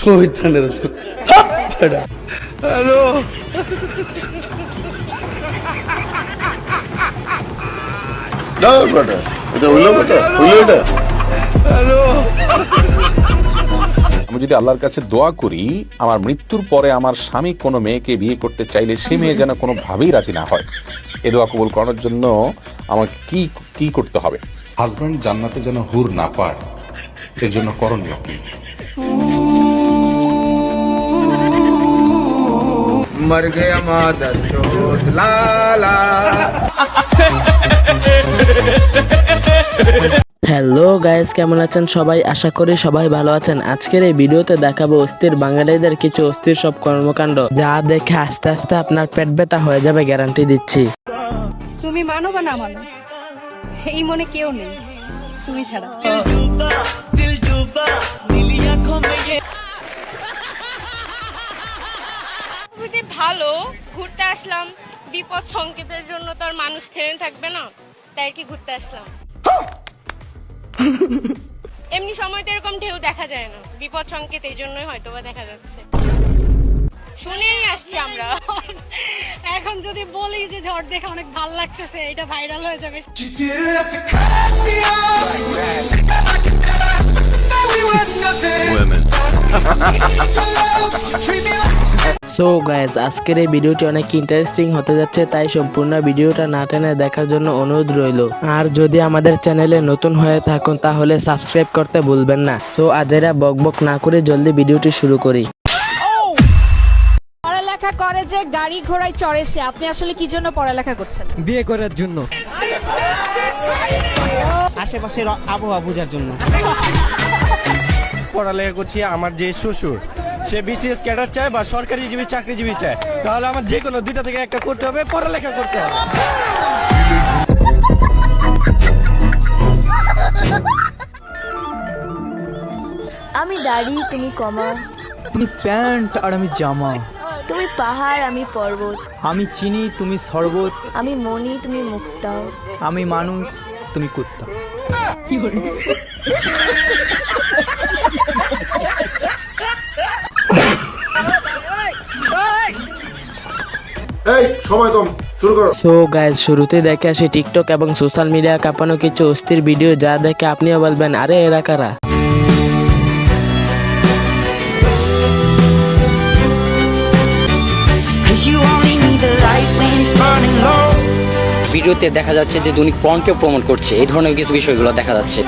শহীদানের hello আমি যদি আল্লাহর কাছে দোয়া করি আমার মৃত্যুর পরে আমার স্বামী কোনো মেয়েকে বিয়ে করতে চাইলে সে মেয়ে যেন কোনোভাবেই রাজি না হয়, এ দোয়া কবুল করার জন্য আমাকে কি কি করতে হবে? হাজব্যান্ড জান্নাতে যেন হুর না পায়, এর জন্য করণীয় কি? मर गया मादर चोट लाला। হ্যালো গাইস, কেমন আছেন সবাই? আশা করি সবাই ভালো আছেন। আজকের এই ভিডিওতে দেখাবো অস্থির বাঙালিদের কিছু অস্থির সব কর্মকাণ্ড, যা দেখে আস্তে আস্তে আপনার পেট ব্যথা হয়ে যাবে, গ্যারান্টি দিচ্ছি। তুমি মানো বা না মানো, এই মনে কেউ নেই তুমি ছাড়া। ভালো ঘুরতে আসলাম, বিপদ সংকেতের জন্য তো আর মানুষ থেমে থাকবে না, তাই কি ঘুরতে আসলাম। এমনি সময় তো এরকম ঢেউ দেখা যায় না, বিপদ সংকেত এই জন্যই হয়তো বা দেখা যাচ্ছে, শুনেই আসছি আমরা। এখন যদি বলি যে ঝড় দেখে অনেক ভালো লাগতেছে, এটা ভাইরাল হয়ে যাবে। সো গাইস, আজকের এই ভিডিওটি অনেক ইন্টারেস্টিং হতে যাচ্ছে, তাই সম্পূর্ণ ভিডিওটা না টেনে দেখার জন্য অনুরোধ রইল। আর যদি আমাদের চ্যানেলে নতুন হয়ে থাকুন তাহলে সাবস্ক্রাইব করতে ভুলবেন না। সো আজেরা বকবক না করে জলদি ভিডিওটি শুরু করি। পড়ালেখা করে যে গাড়ি ঘোড়ায় চড়ে সে, আপনি আসলে কি জন্য পড়ালেখা করছেন? বিয়ে করার জন্য, আশেপাশের আবহাওয়া বোঝার জন্য। পড়ালেখা করছি, আমার যে শ্বশুর সে বিসিএস ক্যাডার চায় বা সরকারিজীবী চাকরিজীবী চায়, তাহলে আমার যে কোনো দুইটা থেকে একটা করতে হবে, পড়ালেখা করতে হবে। আমি দাড়ি, তুমি কমা। তুমি প্যান্ট আর আমি জামা। তুমি পাহাড়, আমি পর্বত। আমি চিনি, তুমি শরবত। আমি মনি, তুমি মুক্তা। আমি মানুষ, তুমি কুত্তা। সো গাইস, শুরুতে দেখে আসি টিকটক এবং সোশ্যাল মিডিয়া কাঁপানো কিছু অস্থির ভিডিও, যা দেখে আপনিও বলবেন আরে এরা কারা। ভিডিওতে দেখা যাচ্ছে যে উনি পর্নকে প্রমোট করছে, এই ধরনের কিছু বিষয়গুলো দেখা যাচ্ছে।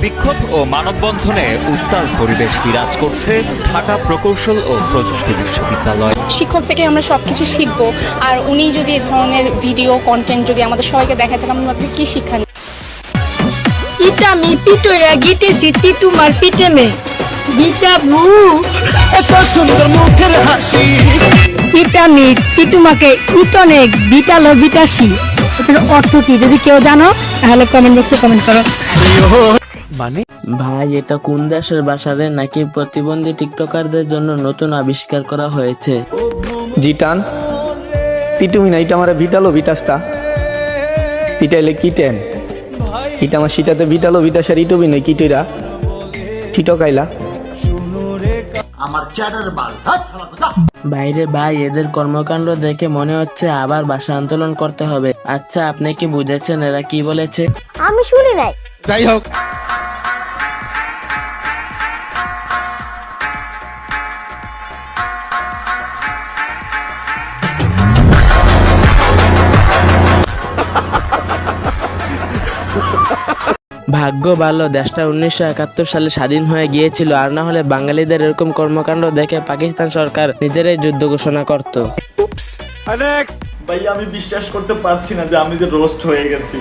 বিক্ষোভ ও মানববন্ধনে উত্তাল পরিবেশ বিরাজ করছে ঢাকা প্রকৌশল ও প্রযুক্তি বিশ্ববিদ্যালয়। শিক্ষক থেকে আমরা সবকিছু শিখবো, আর উনি যদি এই ধরনের ভিডিও কন্টেন্ট যদি আমাদের সবাইকে দেখাতে, আমরা কি শিক্ষা নিই? ইটা মি পিটোয়া গিতেছি তিতুমার পিটে মে গীতা ভু এত সুন্দর মুখের হাসি। ইটা মি তিতুমাকে ইতনে বিটালো বিটাসি, এটার অর্থ কি? যদি কেউ জানো তাহলে কমেন্ট বক্সে কমেন্ট করো। মানে ভাই, এটা কোন দেশের ভাষা রে? নাকি প্রতিবন্ধী টিকটকারদের জন্য নতুন আবিষ্কার করা হয়েছে? জিটান তিটুমি না, এটা আমার বিটালো বিটাস্তা। পিটাইলে কিটেন, এটা আমার সিটাতে বিটালো বিটাসার ইটুবি নেই কিটিরা টিটকাইলা। বাইরে ভাই, এদের কর্মকাণ্ড দেখে মনে হচ্ছে আবার ভাষা আন্দোলন করতে হবে। আচ্ছা, আপনি কি বুঝেছেন এরা কি বলেছে? আমি শুনি নাই। যাই হোক, ভাগ্য ভালো দেশটা 1971 সালে স্বাধীন হয়ে গিয়েছিল, আর না হলে বাঙালিদের এরকম কর্মকাণ্ড দেখে পাকিস্তান সরকার নিজেরাই যুদ্ধ ঘোষণা করত। ভাই, আমি বিশ্বাস করতে পারছি না যে আমি যে রোস্ট হয়ে গেছি।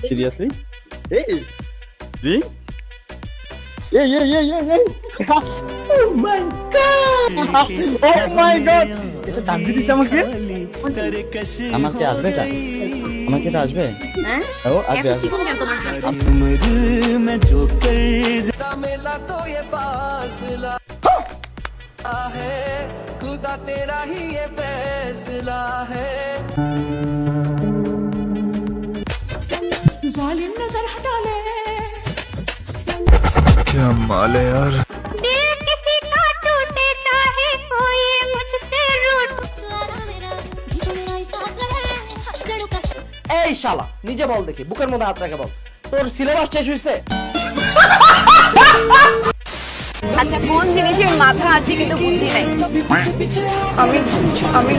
সিরিয়াসলি? এই রিং, এই ও মাই গড, ও মাই গড, এটা দাম দিতেছে আমাকে। আমাকে আসবে কা? আমাকে এটা আসবে? হ্যাঁ, ও আসবে। চিকন কেন তোমার সাথে? मैं जो कर मिला तो ये फासला है, खुदा तेरा ही ये फैसला है। जालिम नजर हटा ले এই শালা নিজে বল দেখি, বুকের মধ্যে হাত রেখে বল, তোর সিলেবাস শেষ হয়েছে? আচ্ছা, কোন জিনিসের মাথা আছে কিন্তু বুদ্ধি নাই? আমি আমি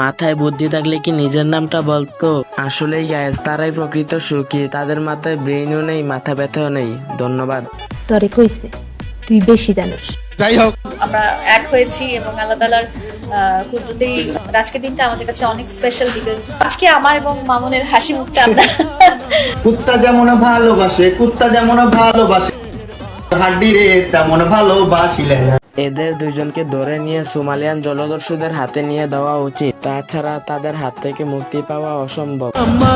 মাথায় বুদ্ধি থাকলে কি নিজের নামটা বলতো? আসলেই গাইস, তারাই প্রকৃত সুখী। তাদের মাথায় ব্রেইনও নেই, মাথা ব্যথাও নেই। ধন্যবাদ। তরে কইছে তুই বেশি জানোস। যাই হোক, আমরা এক হয়েছি এবং আল্লাহ তাআলার কুদরতেই আজকের দিনটা আমাদের কাছে অনেক স্পেশাল, বিকজ আজকে আমার এবং মামুনের হাসি মুখটা আমরা কুত্তা যেমন ভালোবাসে, কুত্তা যেমন ভালোবাসে, হাড্ডি রে তেমন ভালোবাসিলে। এদের দুজনকে ধরে নিয়ে সোমালিয়ান জলদস্যুদের হাতে নিয়ে দেওয়া উচিত, তাছাড়া তাদের হাত থেকে মুক্তি পাওয়া অসম্ভব। আম্মা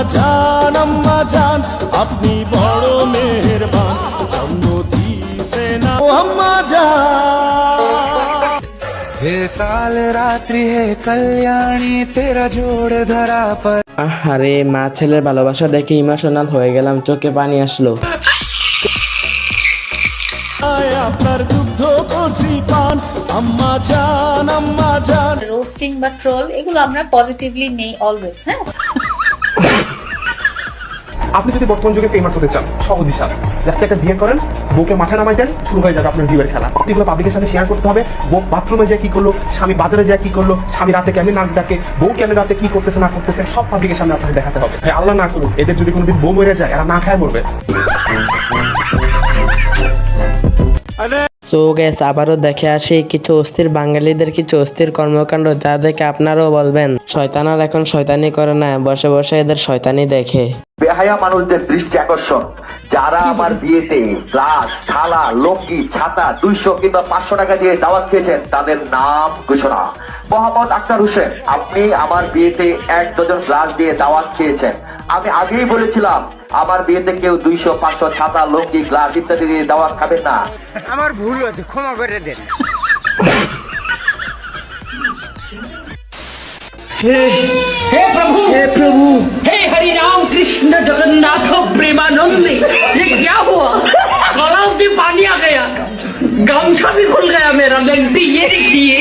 জান আপনি বড় মেহেরবান, জন্ম দিছে না ও আম্মা জান। হে কাল রাত্রি হে কল্যাণী তেরা জোড় ধরা পর। আরে মা ছেলের ভালোবাসা দেখে ইমোশনাল হয়ে গেলাম, চোখে পানি আসলো। আপনার দুগ্ধ করছি পান, আম্মা জান। রোস্টিং বা ট্রোল এগুলো আমরা পজিটিভলি নেই অলওয়েজ। হ্যাঁ, আপনি যদি বর্তমান যুগে ফেমাস হতে চান, সহজ হিসাব জাস্ট একটা বিয়ে করেন, বউকে মাথায় নামাই দেন, শুরু হয়ে যাবে আপনার বিয়ের খেলা। এগুলো পাবলিকের সাথে শেয়ার করতে হবে। বউ বাথরুমে যায় কি করলো, স্বামী বাজারে যায় কি করলো, স্বামী রাতে কেমন নাক ডাকে, বউ কেমন রাতে কি করতেছে না করতেছে, সব পাবলিকের সামনে আপনাকে দেখাতে হবে। আল্লাহ না করুক এদের যদি কোনোদিন বউ মরে যায়, এরা না খায় মরবে। সো গ্যাস, আবারও দেখে আসি কিছু অস্থির বাঙালিদের কিছু অস্থির কর্মকাণ্ড, যা দেখে আপনারাও বলবেন শয়তানার এখন শয়তানি করে না, বসে বসে এদের শয়তানি দেখে। বেহায়া মানুষদের দৃষ্টি আকর্ষণ, যারা আমার বিয়েতে গ্লাস, থালা, লঙ্গি, ছাতা 200 কিংবা 500 টাকা দিয়ে দাওয়াত খেয়েছেন, তাদের নাম ঘোষণা। মোহাম্মদ আক্তার হোসেন, আপনি আমার বিয়েতে 1 ডজন গ্লাস দিয়ে দাওয়াত খেয়েছেন। আমি আগেই বলেছিলাম আমার বিয়েতে কেউ 200, 500 ছাতা, লঙ্গি, গ্লাস ইত্যাদি দিয়ে দাওয়াত খাবেন না। আমার ভুল হয়েছে, ক্ষমা করে দেন। हे प्रभु हे हरि राम कृष्ण जगन्नाथ प्रेमानंदी, ये क्या हुआ? गलाव से पानी आ गया, गमछा भी खुल गया मेरा। लगती ये देखिए,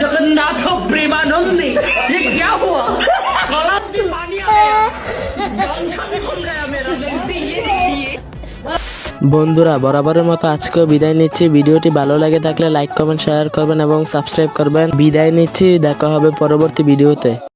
जगन्नाथ प्रेमानंदी, ये क्या हुआ? गलाव से पानी आ गया, गमछा भी खुल गया मेरा। लगती ये देखिए। বন্ধুরা, বরাবরের মতো আজকেও বিদায় নিচ্ছি। ভিডিওটি ভালো লাগে থাকলে লাইক, কমেন্ট, শেয়ার করবেন এবং সাবস্ক্রাইব করবেন। বিদায় নিচ্ছি, দেখা হবে পরবর্তী ভিডিওতে।